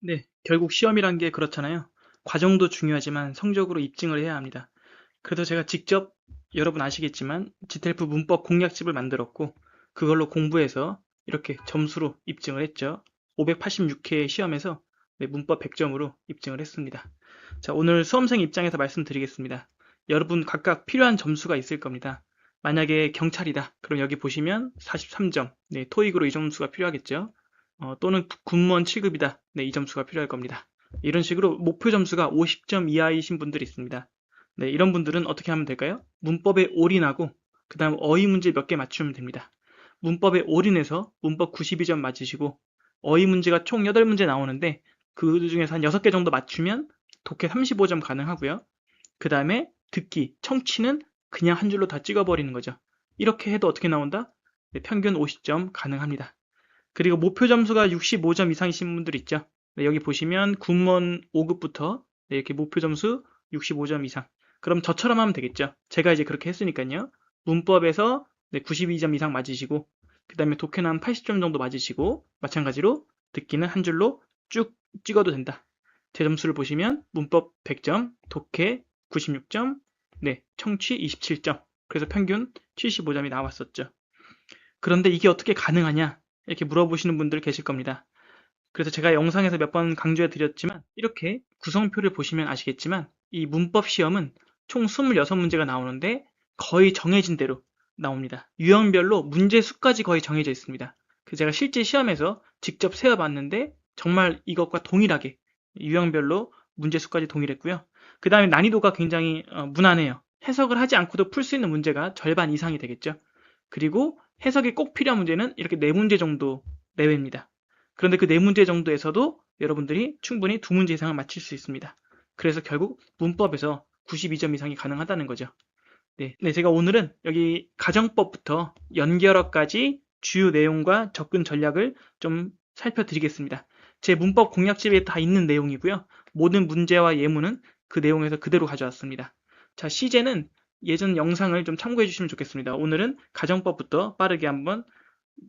네, 결국 시험이란 게 그렇잖아요. 과정도 중요하지만 성적으로 입증을 해야 합니다. 그래서 제가 직접 여러분 아시겠지만 지텔프 문법 공략집을 만들었고 그걸로 공부해서 이렇게 점수로 입증을 했죠. 586회 시험에서 네, 문법 100점으로 입증을 했습니다. 자, 오늘 수험생 입장에서 말씀드리겠습니다. 여러분 각각 필요한 점수가 있을 겁니다. 만약에 경찰이다. 그럼 여기 보시면 43점. 네, 토익으로 이 점수가 필요하겠죠. 또는 군무원 7급이다. 네, 이 점수가 필요할 겁니다. 이런 식으로 목표 점수가 50점 이하이신 분들이 있습니다. 네, 이런 분들은 어떻게 하면 될까요? 문법에 올인하고 그 다음 어휘 문제 몇 개 맞추면 됩니다. 문법에 올인해서 문법 92점 맞으시고 어휘 문제가 총 8문제 나오는데 그 중에서 한 6개 정도 맞추면 독해 35점 가능하고요. 그 다음에 듣기, 청취는 그냥 한 줄로 다 찍어버리는 거죠. 이렇게 해도 어떻게 나온다? 네, 평균 50점 가능합니다. 그리고 목표 점수가 65점 이상이신 분들 있죠. 네, 여기 보시면 군무원 5급부터 이렇게 목표 점수 65점 이상. 그럼 저처럼 하면 되겠죠. 제가 이제 그렇게 했으니까요. 문법에서 92점 이상 맞으시고, 그 다음에 독해는 한 80점 정도 맞으시고, 마찬가지로 듣기는 한 줄로 쭉 찍어도 된다. 제 점수를 보시면 문법 100점, 독해 96점, 네, 청취 27점. 그래서 평균 75점이 나왔었죠. 그런데 이게 어떻게 가능하냐? 이렇게 물어보시는 분들 계실 겁니다. 그래서 제가 영상에서 몇 번 강조해 드렸지만 이렇게 구성표를 보시면 아시겠지만 이 문법 시험은 총 26문제가 나오는데 거의 정해진 대로 나옵니다. 유형별로 문제 수까지 거의 정해져 있습니다. 그래서 제가 실제 시험에서 직접 세어봤는데 정말 이것과 동일하게 유형별로 문제 수까지 동일했고요. 그 다음에 난이도가 굉장히 무난해요. 해석을 하지 않고도 풀 수 있는 문제가 절반 이상이 되겠죠. 그리고 해석이 꼭 필요한 문제는 이렇게 4문제 정도 내외입니다. 그런데 그 4문제 정도에서도 여러분들이 충분히 2문제 이상을 맞힐 수 있습니다. 그래서 결국 문법에서 92점 이상이 가능하다는 거죠. 네, 네, 제가 오늘은 여기 가정법부터 연결어까지 주요 내용과 접근 전략을 좀 살펴드리겠습니다. 제 문법 공략집에 다 있는 내용이고요. 모든 문제와 예문은 그 내용에서 그대로 가져왔습니다. 자, 시제는 예전 영상을 좀 참고해 주시면 좋겠습니다. 오늘은 가정법부터 빠르게 한번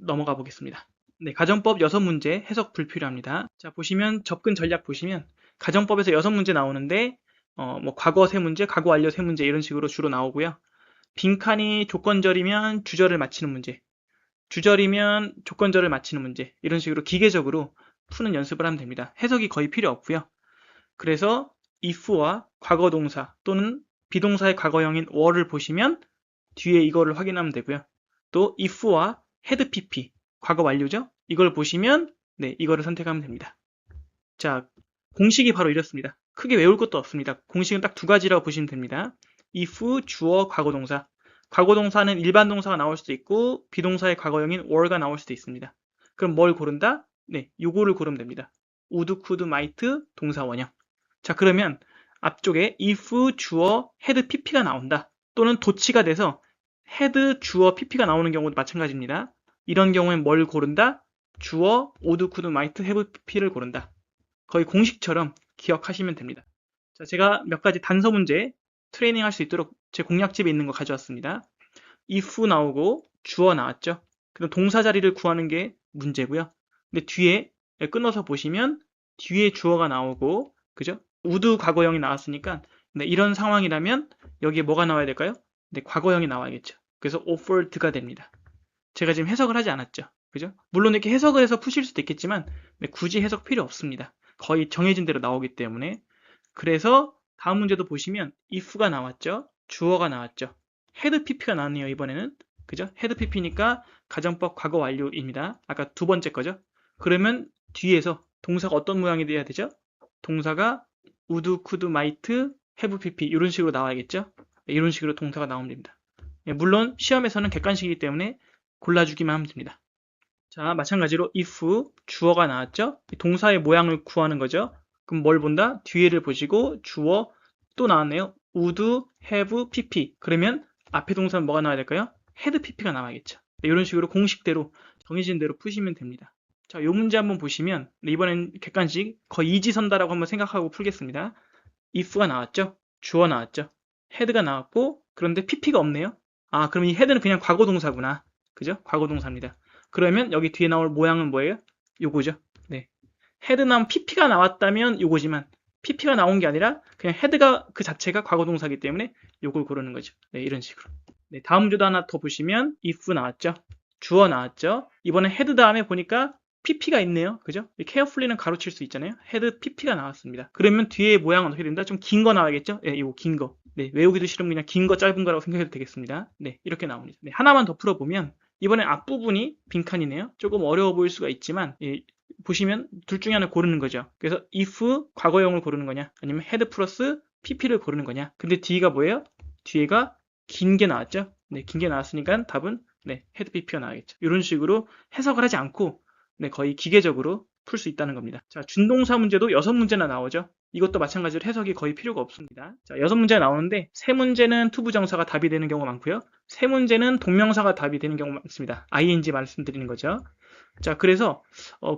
넘어가 보겠습니다. 네, 가정법 6문제 해석 불필요합니다. 자, 보시면 접근 전략 보시면 가정법에서 6문제 나오는데 뭐 과거 3문제, 과거 완료 3문제 이런 식으로 주로 나오고요. 빈칸이 조건절이면 주절을 맞히는 문제, 주절이면 조건절을 맞히는 문제 이런 식으로 기계적으로 푸는 연습을 하면 됩니다. 해석이 거의 필요 없고요. 그래서 if와 과거 동사 또는 비동사의 과거형인 were를 보시면 뒤에 이거를 확인하면 되고요. 또 if와 had pp 과거 완료죠? 이걸 보시면 네, 이거를 선택하면 됩니다. 자, 공식이 바로 이렇습니다. 크게 외울 것도 없습니다. 공식은 딱 2가지라고 보시면 됩니다. if 주어 과거 동사. 과거 동사는 일반 동사가 나올 수도 있고 비동사의 과거형인 were가 나올 수도 있습니다. 그럼 뭘 고른다? 네, 요거를 고르면 됩니다. would, could, might 동사 원형. 자, 그러면 앞쪽에 if 주어 had pp가 나온다. 또는 도치가 돼서 had 주어 pp가 나오는 경우도 마찬가지입니다. 이런 경우엔 뭘 고른다? 주어 would, could, might, have pp를 고른다. 거의 공식처럼 기억하시면 됩니다. 자, 제가 몇 가지 단서 문제 트레이닝 할 수 있도록 제 공략집에 있는 거 가져왔습니다. if 나오고 주어 나왔죠. 그럼 동사 자리를 구하는 게 문제고요. 근데 뒤에 끊어서 보시면 뒤에 주어가 나오고 그죠? 우드 과거형이 나왔으니까 네, 이런 상황이라면 여기에 뭐가 나와야 될까요? 네, 과거형이 나와야겠죠. 그래서 offered가 됩니다. 제가 지금 해석을 하지 않았죠. 그죠? 물론 이렇게 해석을 해서 푸실 수도 있겠지만 네, 굳이 해석 필요 없습니다. 거의 정해진 대로 나오기 때문에. 그래서 다음 문제도 보시면 if가 나왔죠. 주어가 나왔죠. had pp가 나왔네요, 이번에는. 그죠? had pp니까 가정법 과거 완료입니다. 아까 2번째 거죠. 그러면 뒤에서 동사가 어떤 모양이 돼야 되죠? 동사가 would, could, might, have pp 이런 식으로 나와야겠죠? 네, 이런 식으로 동사가 나오면 됩니다. 예, 물론 시험에서는 객관식이기 때문에 골라주기만 하면 됩니다. 자, 마찬가지로 if 주어가 나왔죠? 동사의 모양을 구하는 거죠. 그럼 뭘 본다? 뒤에를 보시고 주어 또 나왔네요. would, have, pp. 그러면 앞에 동사는 뭐가 나와야 될까요? had pp가 나와야겠죠. 네, 이런 식으로 공식대로 정해진 대로 푸시면 됩니다. 자, 요 문제 한번 보시면 네, 이번엔 객관식 거의 이지선다라고 한번 생각하고 풀겠습니다. if가 나왔죠? 주어 나왔죠? had가 나왔고 그런데 pp가 없네요. 아, 그럼 이 had는 그냥 과거 동사구나. 그죠? 과거 동사입니다. 그러면 여기 뒤에 나올 모양은 뭐예요? 요거죠. 네. 헤드 나온 pp가 나왔다면 요거지만 pp가 나온 게 아니라 그냥 헤드가 그 자체가 과거 동사이기 때문에 요걸 고르는 거죠. 네, 이런 식으로. 네, 다음 문제도 하나 더 보시면 if 나왔죠. 주어 나왔죠. 이번에 헤드 다음에 보니까 pp가 있네요. 그죠? carefully는 가로칠 수 있잖아요. 헤드 pp가 나왔습니다. 그러면 뒤에 모양은 어떻게 된다? 좀 긴 거 나와야겠죠? 네, 이거 긴 거. 네, 외우기도 싫으면 그냥 긴 거 짧은 거라고 생각해도 되겠습니다. 네, 이렇게 나옵니다. 네, 하나만 더 풀어보면 이번엔 앞부분이 빈칸이네요. 조금 어려워 보일 수가 있지만 보시면 둘 중에 하나 고르는 거죠. 그래서 if 과거형을 고르는 거냐 아니면 head 플러스 pp를 고르는 거냐. 근데 뒤가 뭐예요? 뒤에가 긴 게 나왔죠. 네, 긴 게 나왔으니까 답은 네, head pp가 나와야겠죠. 이런 식으로 해석을 하지 않고 네, 거의 기계적으로 풀 수 있다는 겁니다. 자, 준동사 문제도 6문제나 나오죠. 이것도 마찬가지로 해석이 거의 필요가 없습니다. 자, 6문제 나오는데 3문제는 투부정사가 답이 되는 경우가 많고요. 3문제는 동명사가 답이 되는 경우가 많습니다. ing 말씀드리는 거죠. 자, 그래서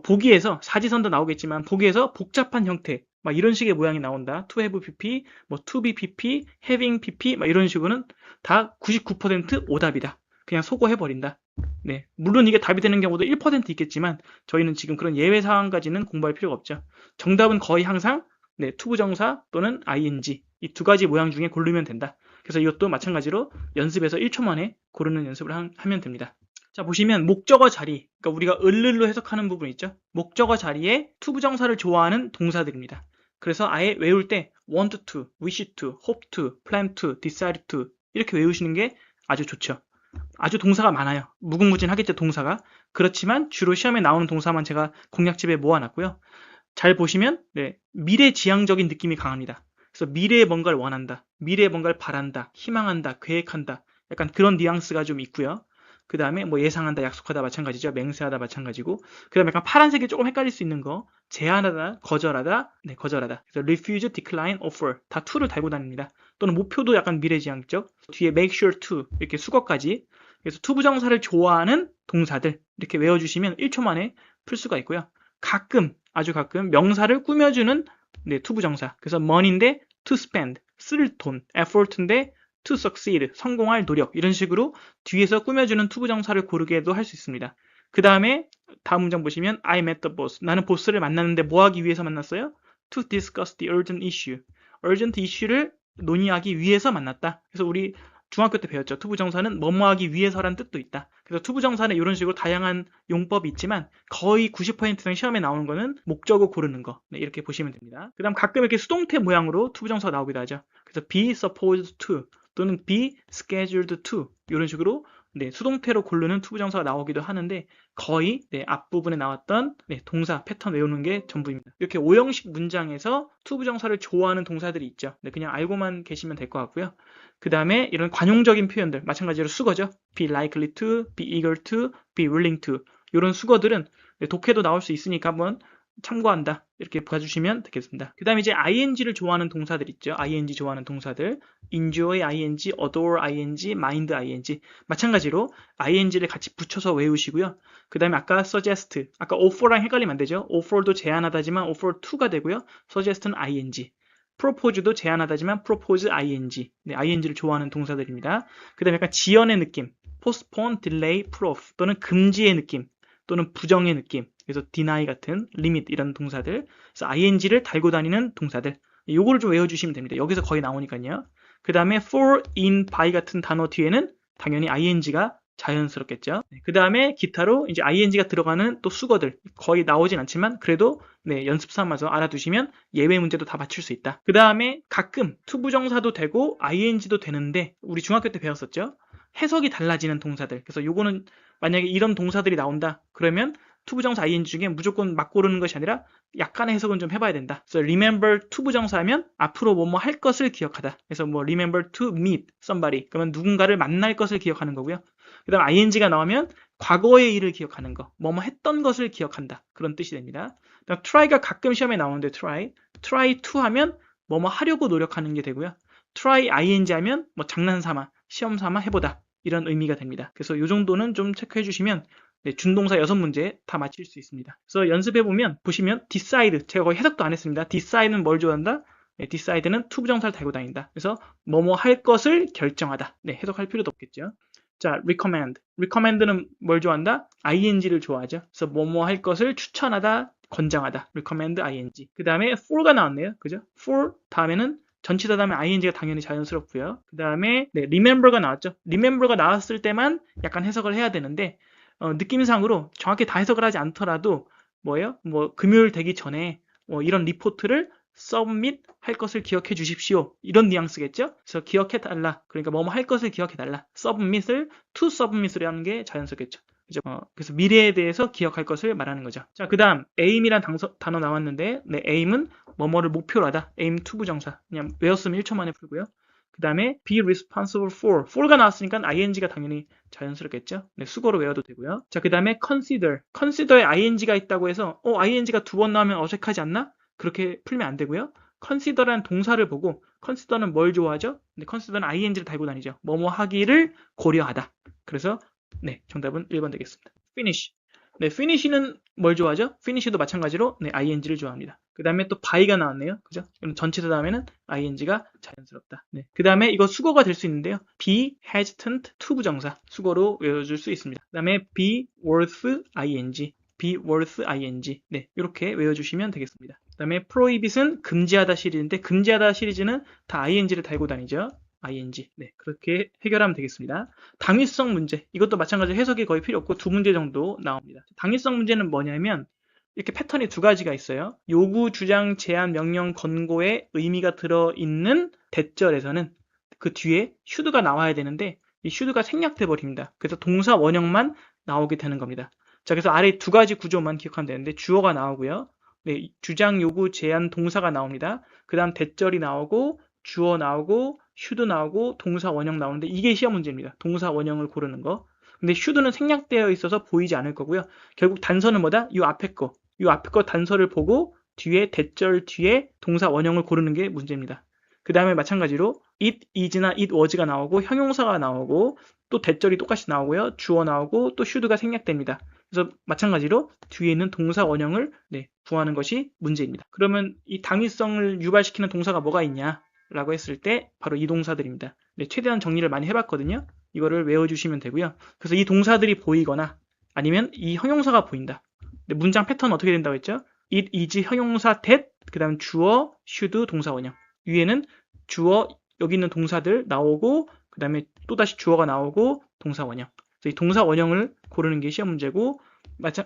보기에서 사지선도 나오겠지만 보기에서 복잡한 형태 막 이런 식의 모양이 나온다. to have pp, 뭐 to be pp, having pp 막 이런 식으로는 다 99% 오답이다. 그냥 소거해버린다. 네, 물론 이게 답이 되는 경우도 1% 있겠지만 저희는 지금 그런 예외 상황까지는 공부할 필요가 없죠. 정답은 거의 항상 네, 투부정사 또는 ing 이 두 가지 모양 중에 고르면 된다. 그래서 이것도 마찬가지로 연습에서 1초 만에 고르는 연습을 하면 됩니다. 자, 보시면 목적어 자리, 그러니까 우리가 을을로 해석하는 부분 있죠. 목적어 자리에 투부정사를 좋아하는 동사들입니다. 그래서 아예 외울 때 want to, wish to, hope to, plan to, decide to 이렇게 외우시는 게 아주 좋죠. 아주 동사가 많아요. 무궁무진하겠죠, 동사가. 그렇지만 주로 시험에 나오는 동사만 제가 공략집에 모아놨고요. 잘 보시면 네, 미래지향적인 느낌이 강합니다. 그래서 미래에 뭔가를 원한다, 미래에 뭔가를 바란다, 희망한다, 계획한다, 약간 그런 뉘앙스가 좀 있고요. 그 다음에 뭐 예상한다, 약속하다 마찬가지죠. 맹세하다 마찬가지고. 그 다음에 약간 파란색이 조금 헷갈릴 수 있는 거. 제한하다, 거절하다, 네, 거절하다. 그래서 refuse, decline, offer 다 to를 달고 다닙니다. 또는 목표도 약간 미래지향적. 뒤에 make sure to 이렇게 수거까지. 그래서 투부정사를 좋아하는 동사들 이렇게 외워주시면 1초 만에 풀 수가 있고요. 가끔, 아주 가끔 명사를 꾸며주는 네, 투부정사. 그래서 money인데 to spend, 쓸 돈, effort인데 to succeed, 성공할 노력 이런 식으로 뒤에서 꾸며주는 투부정사를 고르게도 할 수 있습니다. 그 다음에 다음 문장 보시면 I met the boss. 나는 보스를 만났는데 뭐 하기 위해서 만났어요? To discuss the urgent issue. urgent issue를 논의하기 위해서 만났다. 그래서 우리 중학교 때 배웠죠. 투부정사는 뭐뭐 하기 위해서란 뜻도 있다. 그래서 투부정사는 이런 식으로 다양한 용법이 있지만 거의 90% 이상 시험에 나오는 거는 목적어 고르는 거. 네, 이렇게 보시면 됩니다. 그 다음 가끔 이렇게 수동태 모양으로 투부정사가 나오기도 하죠. 그래서 be supposed to 또는 be scheduled to 이런 식으로 네, 수동태로 고르는 투부정사가 나오기도 하는데 거의 네, 앞부분에 나왔던 네, 동사 패턴 외우는 게 전부입니다. 이렇게 5형식 문장에서 투부정사를 좋아하는 동사들이 있죠. 네, 그냥 알고만 계시면 될 것 같고요. 그 다음에 이런 관용적인 표현들 마찬가지로 수거죠. be likely to, be eager to, be willing to 이런 수거들은 네, 독해도 나올 수 있으니까 한번 참고한다 이렇게 봐주시면 되겠습니다. 그 다음에 이제 ing를 좋아하는 동사들 있죠. ing 좋아하는 동사들 enjoy ing, adore ing, mind ing 마찬가지로 ing를 같이 붙여서 외우시고요. 그 다음에 아까 suggest, 아까 offer랑 헷갈리면 안 되죠. offer도 제안하다지만 offer to가 되고요. suggest는 ing propose도 제안하다지만 propose ing 네, ing를 좋아하는 동사들입니다. 그 다음에 약간 지연의 느낌 postpone, delay, put off 또는 금지의 느낌 또는 부정의 느낌 그래서 deny 같은 limit 이런 동사들 그래서 ing를 달고 다니는 동사들 요거를 좀 외워주시면 됩니다. 여기서 거의 나오니까요. 그 다음에 for, in, by 같은 단어 뒤에는 당연히 ing가 자연스럽겠죠. 그 다음에 기타로 이제 ing가 들어가는 또 수거들 거의 나오진 않지만 그래도 네, 연습 삼아서 알아두시면 예외 문제도 다 맞출 수 있다. 그 다음에 가끔 투부정사도 되고 ing도 되는데 우리 중학교 때 배웠었죠. 해석이 달라지는 동사들. 그래서 요거는 만약에 이런 동사들이 나온다. 그러면 투부정사 ing 중에 무조건 막 고르는 것이 아니라 약간의 해석은 좀 해봐야 된다. 그래서 remember 투부정사하면 앞으로 뭐뭐 할 것을 기억하다. 그래서 뭐 remember to meet somebody. 그러면 누군가를 만날 것을 기억하는 거고요. 그 다음 ing가 나오면 과거의 일을 기억하는 거. 뭐뭐 했던 것을 기억한다. 그런 뜻이 됩니다. 그다음 try가 가끔 시험에 나오는데 try to 하면 뭐뭐 하려고 노력하는 게 되고요. try ing 하면 뭐 장난삼아, 시험 삼아 해보다. 이런 의미가 됩니다. 그래서 이 정도는 좀 체크해 주시면 네, 준동사 6문제 다 맞힐 수 있습니다. 그래서 연습해보면 보시면 decide 제가 거의 해석도 안 했습니다. decide는 뭘 좋아한다? 네, decide는 투부정사를 달고 다닌다. 그래서 뭐뭐 할 것을 결정하다. 네, 해석할 필요도 없겠죠. 자, recommend는 뭘 좋아한다? ing를 좋아하죠. 그래서 뭐뭐 할 것을 추천하다, 권장하다. recommend ing. 그 다음에 for가 나왔네요. 그죠? for 다음에는 전치사 다음에 ing가 당연히 자연스럽고요. 그 다음에 네, remember가 나왔죠. remember가 나왔을 때만 약간 해석을 해야 되는데 느낌상으로 정확히 다 해석을 하지 않더라도 뭐예요? 뭐 금요일 되기 전에 이런 리포트를 submit 할 것을 기억해 주십시오. 이런 뉘앙스겠죠? 그래서 기억해 달라. 그러니까 뭐뭐 할 것을 기억해 달라. submit을 to submit을 하는 게 자연스럽겠죠. 그죠? 그래서 미래에 대해서 기억할 것을 말하는 거죠. 자, 그 다음 aim이란 단어 나왔는데 네, aim은 뭐뭐를 목표로 하다. aim to 부정사. 그냥 외웠으면 1초 만에 풀고요. 그 다음에 be responsible for가 나왔으니까 ing가 당연히 자연스럽겠죠. 네, 수거로 외워도 되고요. 자, 그 다음에 consider에 ing가 있다고 해서 ing가 두 번 나오면 어색하지 않나? 그렇게 풀면 안 되고요. consider라는 동사를 보고 consider는 뭘 좋아하죠? 네, consider는 ing를 달고 다니죠. 뭐뭐 하기를 고려하다. 그래서 네, 정답은 1번 되겠습니다. finish. 네, finish는 뭘 좋아하죠? finish도 마찬가지로 네, ing를 좋아합니다. 그 다음에 또 by가 나왔네요. 그죠? 그럼 전치사 다음에는 ing가 자연스럽다. 네. 그 다음에 이거 수거가 될 수 있는데요. be hesitant to 부정사 수거로 외워줄 수 있습니다. 그 다음에 be worth ing. be worth ing. 네, 이렇게 외워주시면 되겠습니다. 그 다음에 prohibit은 금지하다 시리즈인데 금지하다 시리즈는 다 ing를 달고 다니죠. ing. 네, 그렇게 해결하면 되겠습니다. 당위성 문제. 이것도 마찬가지로 해석이 거의 필요 없고 두 문제 정도 나옵니다. 당위성 문제는 뭐냐면 이렇게 패턴이 두 가지가 있어요. 요구, 주장, 제안, 명령, 권고에 의미가 들어있는 대절에서는 그 뒤에 should가 나와야 되는데 이 should가 생략돼 버립니다. 그래서 동사 원형만 나오게 되는 겁니다. 자, 그래서 아래 두 가지 구조만 기억하면 되는데 주어가 나오고요. 네, 주장, 요구, 제안, 동사가 나옵니다. 그 다음 대절이 나오고 주어 나오고 should 나오고 동사 원형 나오는데 이게 시험 문제입니다. 동사 원형을 고르는 거. 근데 should는 생략되어 있어서 보이지 않을 거고요. 결국 단서는 뭐다? 이 앞에 거 단서를 보고 뒤에 대절 뒤에 동사 원형을 고르는 게 문제입니다. 그 다음에 마찬가지로 it is나 it was가 나오고 형용사가 나오고 또 대절이 똑같이 나오고요. 주어 나오고 또 should가 생략됩니다. 그래서 마찬가지로 뒤에 있는 동사 원형을 구하는 것이 문제입니다. 그러면 이 당위성을 유발시키는 동사가 뭐가 있냐? 라고 했을 때 바로 이 동사들입니다. 최대한 정리를 많이 해봤거든요. 이거를 외워주시면 되고요. 그래서 이 동사들이 보이거나 아니면 이 형용사가 보인다. 문장 패턴은 어떻게 된다고 했죠? it is 형용사 that 그 다음 주어 should 동사 원형. 위에는 주어 여기 있는 동사들 나오고 그 다음에 또다시 주어가 나오고 동사 원형. 그래서 이 동사 원형을 고르는 게 시험 문제고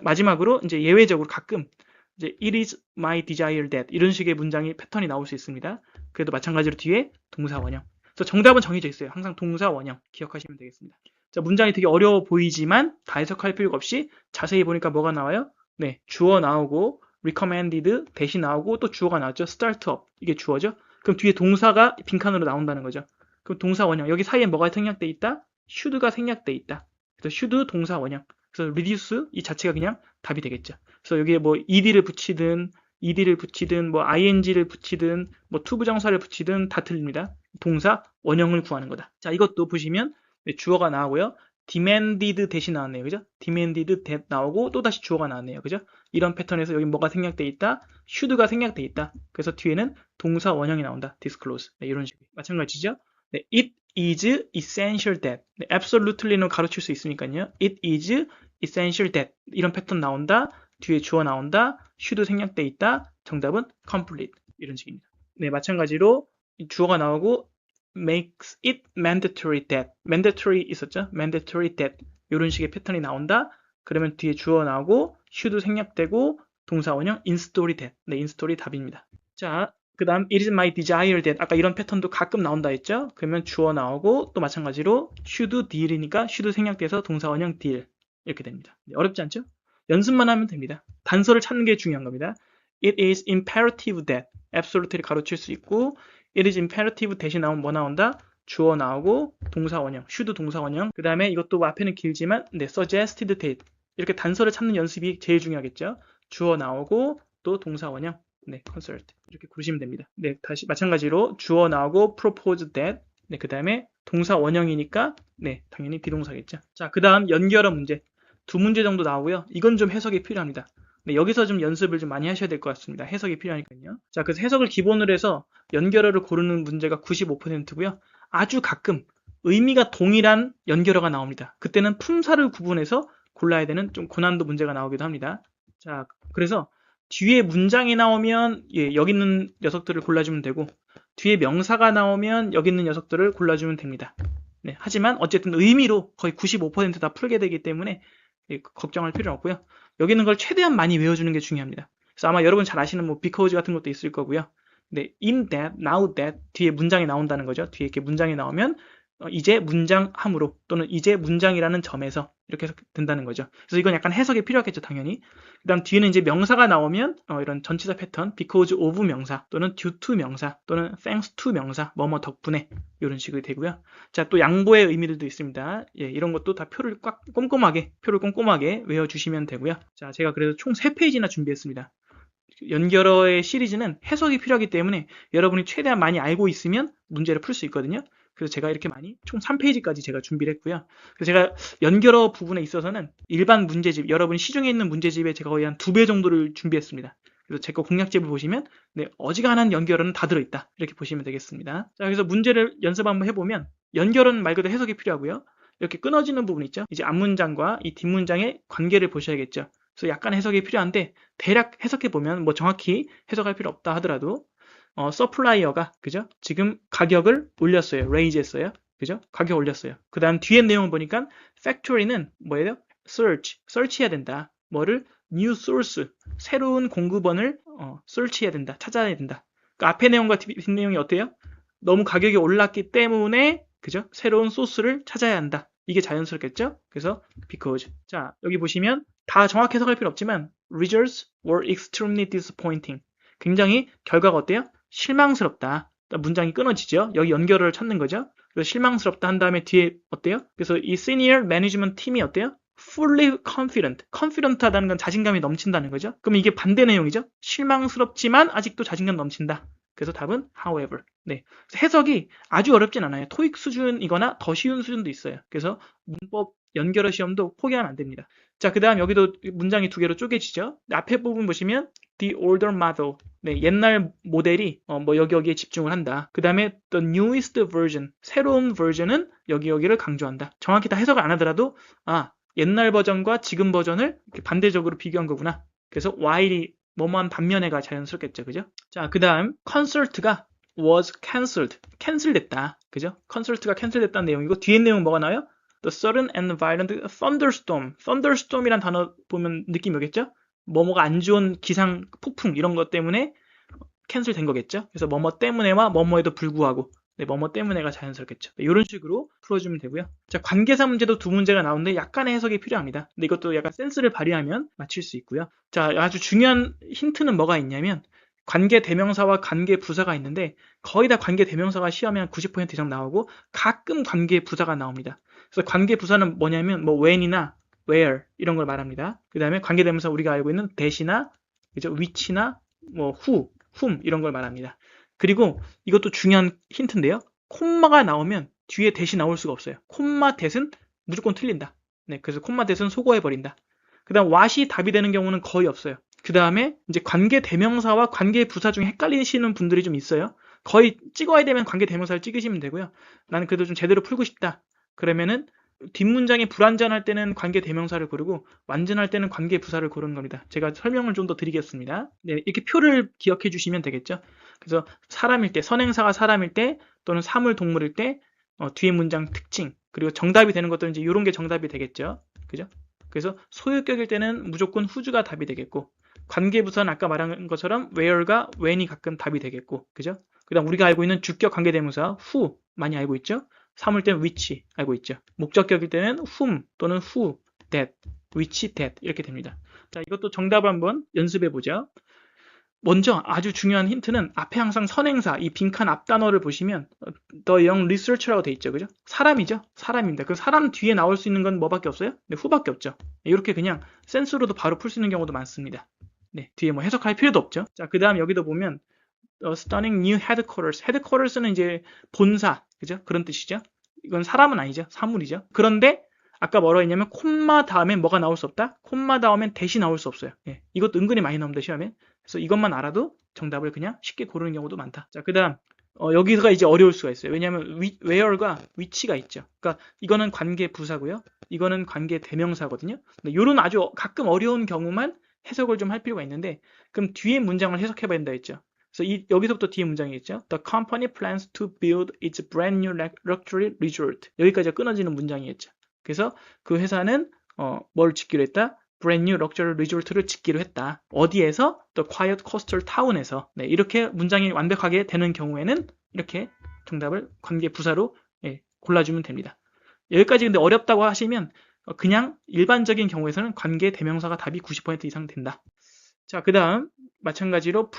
마지막으로 이제 예외적으로 가끔 이제 it is my desire that 이런 식의 문장이 패턴이 나올 수 있습니다. 그래도 마찬가지로 뒤에 동사 원형. 그래서 정답은 정해져 있어요. 항상 동사 원형 기억하시면 되겠습니다. 자, 문장이 되게 어려워 보이지만 다 해석할 필요가 없이 자세히 보니까 뭐가 나와요? 네, 주어 나오고 recommended 대신 나오고 또 주어가 나왔죠. start up 이게 주어죠. 그럼 뒤에 동사가 빈칸으로 나온다는 거죠. 그럼 동사 원형 여기 사이에 뭐가 생략돼 있다? should가 생략돼 있다. 그래서 should 동사 원형. 그래서 reduce 이 자체가 그냥 답이 되겠죠. 그래서 여기에 뭐 ed를 붙이든 뭐 ing를 붙이든 뭐 to 부정사를 붙이든 다 틀립니다. 동사 원형을 구하는 거다. 자, 이것도 보시면 주어가 나오고요. demanded 대신 나왔네요. 그죠? demanded that 나오고 또 다시 주어가 나왔네요. 그죠? 이런 패턴에서 여기 뭐가 생략돼 있다? should가 생략돼 있다. 그래서 뒤에는 동사 원형이 나온다. disclose. 네, 이런 식으로. 마찬가지죠? 네, it is essential that. 네, absolutely는 가로칠 수 있으니까요. it is essential that. 이런 패턴 나온다. 뒤에 주어 나온다. should 생략돼 있다. 정답은 complete. 이런 식입니다. 네, 마찬가지로 주어가 나오고 makes it mandatory that. mandatory 있었죠? mandatory that. 이런 식의 패턴이 나온다. 그러면 뒤에 주어 나오고 should 생략되고 동사 원형 in-story that. 네, in-story 답입니다. 자, 그 다음 it is my desire that. 아까 이런 패턴도 가끔 나온다 했죠? 그러면 주어 나오고 또 마찬가지로 should deal이니까 should 생략돼서 동사 원형 deal. 이렇게 됩니다. 네, 어렵지 않죠? 연습만 하면 됩니다. 단서를 찾는 게 중요한 겁니다. It is imperative that. absolute를 가로칠 수 있고 it is imperative 대신 나오면 뭐 나온다? 주어 나오고 동사 원형, should 동사 원형. 그 다음에 이것도 앞에는 길지만 suggested that. 이렇게 단서를 찾는 연습이 제일 중요하겠죠. 주어 나오고 또 동사 원형, consult. 이렇게 고르시면 됩니다. 네, 다시 마찬가지로 주어 나오고 propose that. 네, 그 다음에 동사 원형이니까 당연히 비동사겠죠. 자, 그 다음 연결어 문제. 두 문제 정도 나오고요. 이건 좀 해석이 필요합니다. 네, 여기서 좀 연습을 좀 많이 하셔야 될 것 같습니다. 해석이 필요하니까요. 자, 그래서 해석을 기본으로 해서 연결어를 고르는 문제가 95%고요. 아주 가끔 의미가 동일한 연결어가 나옵니다. 그때는 품사를 구분해서 골라야 되는 좀 고난도 문제가 나오기도 합니다. 자, 그래서 뒤에 문장이 나오면 예, 여기 있는 녀석들을 골라주면 되고 뒤에 명사가 나오면 여기 있는 녀석들을 골라주면 됩니다. 네, 하지만 어쨌든 의미로 거의 95% 다 풀게 되기 때문에 예, 걱정할 필요는 없고요. 여기 있는 걸 최대한 많이 외워주는 게 중요합니다. 그래서 아마 여러분 잘 아시는 뭐 because 같은 것도 있을 거고요. 네, in that, now that 뒤에 문장이 나온다는 거죠. 뒤에 이렇게 문장이 나오면 이제 문장함으로 또는 이제 문장이라는 점에서 이렇게 해서 된다는 거죠. 그래서 이건 약간 해석이 필요하겠죠, 당연히. 그 다음 뒤에는 이제 명사가 나오면 이런 전치사 패턴, because of 명사 또는 due to 명사 또는 thanks to 명사, 뭐뭐 덕분에 이런 식으로 되고요. 자, 또 양보의 의미들도 있습니다. 예, 이런 것도 다 표를 꼼꼼하게 외워주시면 되고요. 자, 제가 그래서 총 3페이지나 준비했습니다. 연결어의 시리즈는 해석이 필요하기 때문에 여러분이 최대한 많이 알고 있으면 문제를 풀 수 있거든요. 그래서 제가 이렇게 많이 총 3페이지까지 제가 준비를 했고요. 그래서 제가 연결어 부분에 있어서는 일반 문제집, 여러분 시중에 있는 문제집에 제가 거의 한 2배 정도를 준비했습니다. 그래서 제 거 공략집을 보시면 네, 어지간한 연결어는 다 들어있다. 이렇게 보시면 되겠습니다. 자, 그래서 문제를 연습 한번 해보면 연결어는 말 그대로 해석이 필요하고요. 이렇게 끊어지는 부분 있죠. 이제 앞문장과 이 뒷문장의 관계를 보셔야겠죠. 그래서 약간 해석이 필요한데 대략 해석해 보면 뭐 정확히 해석할 필요 없다 하더라도 서플라이어가 그죠? 지금 가격을 올렸어요. raise 했어요. 그죠? 가격 올렸어요. 그 다음 뒤에 내용을 보니까 factory는 뭐예요? search 해야 된다. 뭐를? new source, 새로운 공급원을 search 해야 된다. 찾아야 된다. 그 앞에 내용과 뒷 내용이 어때요? 너무 가격이 올랐기 때문에 그죠? 새로운 소스를 찾아야 한다. 이게 자연스럽겠죠? 그래서 because. 자, 여기 보시면 다 정확히 해석할 필요 없지만 results were extremely disappointing. 굉장히 결과가 어때요? 실망스럽다. 문장이 끊어지죠. 여기 연결을 찾는 거죠. 그래서 실망스럽다 한 다음에 뒤에 어때요? 그래서 이 senior management 팀이 어때요? fully confident. confident 하다는 건 자신감이 넘친다는 거죠. 그럼 이게 반대 내용이죠. 실망스럽지만 아직도 자신감 넘친다. 그래서 답은 however. 네. 해석이 아주 어렵진 않아요. 토익 수준이거나 더 쉬운 수준도 있어요. 그래서 문법 연결어 시험도 포기하면 안 됩니다. 자, 그 다음 여기도 문장이 2개로 쪼개지죠. 앞에 부분 보시면 the older model. 네, 옛날 모델이 뭐 여기에 집중을 한다. 그 다음에 the newest version. 새로운 버전은 여기를 강조한다. 정확히 다 해석을 안 하더라도 옛날 버전과 지금 버전을 반대적으로 비교한 거구나. 그래서 while이 뭐뭐한 반면에가 자연스럽겠죠. 그죠? 자, 그 다음 concert가 was cancelled. 캔슬됐다. 그죠? concert가 캔슬됐다는 내용이고 뒤에 내용 뭐가 나와요? The sudden and violent thunderstorm. thunderstorm이란 단어 보면 느낌이 오겠죠? 뭐뭐가 안 좋은 기상, 폭풍 이런 것 때문에 캔슬된 거겠죠? 그래서 뭐뭐 때문에와 뭐뭐에도 불구하고 네, 뭐뭐 때문에가 자연스럽겠죠. 네, 이런 식으로 풀어주면 되고요. 자, 관계사 문제도 2문제가 나오는데 약간의 해석이 필요합니다. 근데 이것도 약간 센스를 발휘하면 맞힐 수 있고요. 자, 아주 중요한 힌트는 뭐가 있냐면 관계 대명사와 관계 부사가 있는데 거의 다 관계 대명사가 시험에 한 90% 이상 나오고 가끔 관계 부사가 나옵니다. 그래서 관계 부사는 뭐냐면 뭐 when이나 where 이런 걸 말합니다. 그 다음에 관계 대명사 우리가 알고 있는 that이나 그죠? which나 뭐 whom 이런 걸 말합니다. 그리고 이것도 중요한 힌트인데요. 콤마가 나오면 뒤에 that이 나올 수가 없어요. 콤마 that은 무조건 틀린다. 네, 그래서 콤마 that은 소거해버린다. 그 다음 what이 답이 되는 경우는 거의 없어요. 그 다음에 이제 관계 대명사와 관계 부사 중에 헷갈리시는 분들이 좀 있어요. 거의 찍어야 되면 관계 대명사를 찍으시면 되고요. 나는 그래도 좀 제대로 풀고 싶다. 그러면은 뒷문장이 불완전할 때는 관계 대명사를 고르고 완전할 때는 관계 부사를 고르는 겁니다. 제가 설명을 좀 더 드리겠습니다. 네, 이렇게 표를 기억해 주시면 되겠죠. 그래서 사람일 때, 선행사가 사람일 때 또는 사물, 동물일 때 뒤에 문장 특징 그리고 정답이 되는 것들은 이제 이런 게 정답이 되겠죠. 그죠? 그래서 소유격일 때는 무조건 who가 답이 되겠고 관계부사는 아까 말한 것처럼 where가 when이 가끔 답이 되겠고 그죠? 그 다음 우리가 알고 있는 주격 관계대명사 who 많이 알고 있죠? 사물 때는 which 알고 있죠? 목적격일 때는 whom 또는 who, that, which, that 이렇게 됩니다. 자, 이것도 정답을 한번 연습해 보죠. 먼저 아주 중요한 힌트는 앞에 항상 선행사 이 빈칸 앞 단어를 보시면 the young researcher라고 돼 있죠. 그죠? 사람이죠. 사람입니다. 그 사람 뒤에 나올 수 있는 건 뭐밖에 없어요? 네, who밖에 없죠. 이렇게 그냥 센스로도 바로 풀 수 있는 경우도 많습니다. 네, 뒤에 뭐 해석할 필요도 없죠. 자, 그 다음 여기도 보면 stunning new headquarters. headquarters는 이제 본사, 그죠? 그런 뜻이죠. 이건 사람은 아니죠. 사물이죠. 그런데 아까 뭐라고 했냐면 콤마 다음에 뭐가 나올 수 없다? 콤마 다음엔 대시 나올 수 없어요. 예, 이것도 은근히 많이 나옵니다. 시험에. 그래서 이것만 알아도 정답을 그냥 쉽게 고르는 경우도 많다. 자, 그 다음 여기서가 이제 어려울 수가 있어요. 왜냐하면 where가 위치가 있죠. 그러니까 이거는 관계 부사고요. 이거는 관계 대명사거든요. 근데 이런 아주 가끔 어려운 경우만 해석을 좀 할 필요가 있는데, 그럼 뒤에 문장을 해석해 봐야 된다 했죠. 그래서 여기서부터 뒤에 문장이 있죠. The company plans to build its brand new luxury resort. 여기까지가 끊어지는 문장이었죠. 그래서 그 회사는 뭘 짓기로 했다? brand new luxury resort를 짓기로 했다. 어디에서? The quiet coastal town에서. 네, 이렇게 문장이 완벽하게 되는 경우에는 이렇게 정답을 관계 부사로 골라주면 됩니다. 여기까지 근데 어렵다고 하시면 그냥 일반적인 경우에서는 관계 대명사가 답이 90% 이상 된다. 자, 그 다음 마찬가지로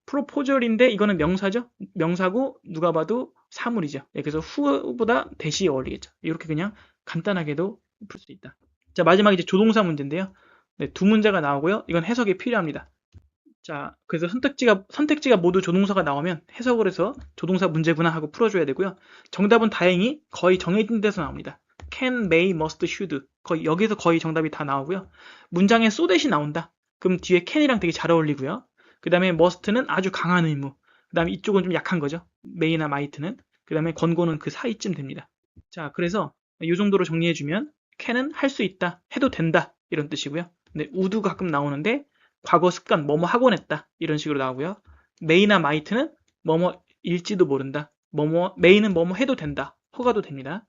proposal인데 이거는 명사죠. 명사고 누가 봐도 사물이죠. 그래서 who보다 대시에 어울리겠죠. 이렇게 그냥 간단하게도 풀 수 있다. 자, 마지막 이제 조동사 문제인데요. 네, 두 문제가 나오고요. 이건 해석이 필요합니다. 자, 그래서 선택지가 모두 조동사가 나오면 해석을 해서 조동사 문제구나 하고 풀어줘야 되고요. 정답은 다행히 거의 정해진 데서 나옵니다. can, may, must, should. 여기서 거의 정답이 다 나오고요. 문장에 so that이 나온다. 그럼 뒤에 can이랑 되게 잘 어울리고요. 그 다음에 must는 아주 강한 의무. 그 다음에 이쪽은 좀 약한 거죠. may나 might는. 그 다음에 권고는 그 사이쯤 됩니다. 자, 그래서 이 정도로 정리해주면 can은 할 수 있다, 해도 된다 이런 뜻이고요. 근데 would가 가끔 나오는데 과거 습관, 뭐뭐 하곤 했다. 이런 식으로 나오고요. may나 might는 뭐뭐일지도 모른다. may는 뭐뭐 해도 된다. 허가도 됩니다.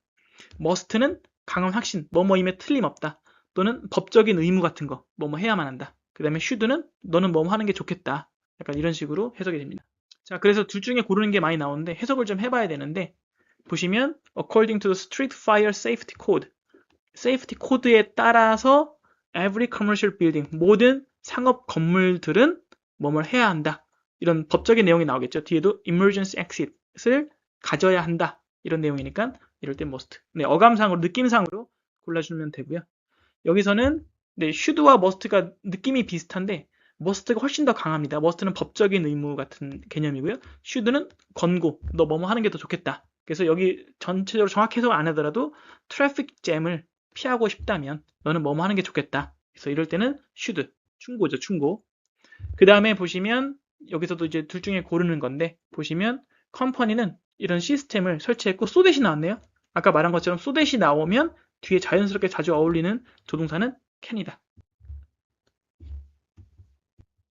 must는 강한 확신, 뭐뭐임에 틀림없다. 또는 법적인 의무 같은 거, 뭐뭐 해야만 한다. 그 다음에 should는 너는 뭐뭐 하는 게 좋겠다. 약간 이런 식으로 해석이 됩니다. 자, 그래서 둘 중에 고르는 게 많이 나오는데 해석을 좀 해봐야 되는데 보시면 according to the Street Fire Safety Code, safety code에 따라서 every commercial building, 모든 상업 건물들은 뭐뭘 해야 한다. 이런 법적인 내용이 나오겠죠. 뒤에도 emergency exit을 가져야 한다. 이런 내용이니까 이럴 땐 must. 네, 어감상으로, 느낌상으로 골라주면 되고요. 여기서는 네, should와 must가 느낌이 비슷한데 must가 훨씬 더 강합니다. must는 법적인 의무 같은 개념이고요. should는 권고, 너 뭐뭐 하는 게 더 좋겠다. 그래서 여기 전체적으로 정확히 해석 안 하더라도 트래픽 잼을 피하고 싶다면 너는 뭐뭐 하는 게 좋겠다. 그래서 이럴 때는 should, 충고죠, 충고. 그 다음에 보시면 여기서도 이제 둘 중에 고르는 건데 보시면 컴퍼니는 이런 시스템을 설치했고 so that이 나왔네요. 아까 말한 것처럼 so that이 나오면 뒤에 자연스럽게 자주 어울리는 조동사는 can이다.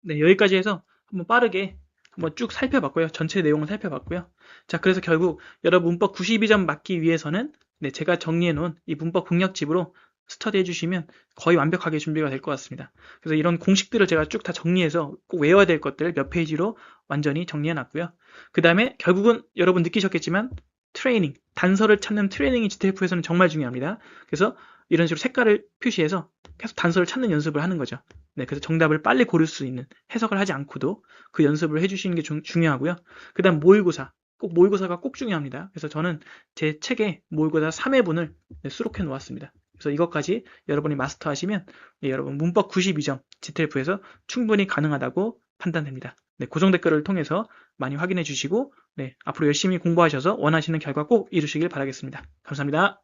네, 여기까지 해서 한번 빠르게 한번 쭉 살펴봤고요. 전체 내용을 살펴봤고요. 자, 그래서 결국 여러분 문법 92점 맞기 위해서는 네, 제가 정리해 놓은 이 문법 공략집으로 스터디 해주시면 거의 완벽하게 준비가 될 것 같습니다. 그래서 이런 공식들을 제가 쭉 다 정리해서 꼭 외워야 될 것들 몇 페이지로 완전히 정리해 놨고요. 그 다음에 결국은 여러분 느끼셨겠지만 트레이닝, 단서를 찾는 트레이닝이 GTF에서는 정말 중요합니다. 그래서 이런 식으로 색깔을 표시해서 계속 단서를 찾는 연습을 하는 거죠. 네, 그래서 정답을 빨리 고를 수 있는, 해석을 하지 않고도 그 연습을 해주시는 게 중요하고요. 그 다음 모의고사, 꼭 모의고사가 꼭 중요합니다. 그래서 저는 제 책에 모의고사 3회분을 수록해 놓았습니다. 그래서 이것까지 여러분이 마스터하시면 네, 여러분 문법 92점 GTF에서 충분히 가능하다고 판단됩니다. 네, 고정 댓글을 통해서 많이 확인해 주시고 네, 앞으로 열심히 공부하셔서 원하시는 결과 꼭 이루시길 바라겠습니다. 감사합니다.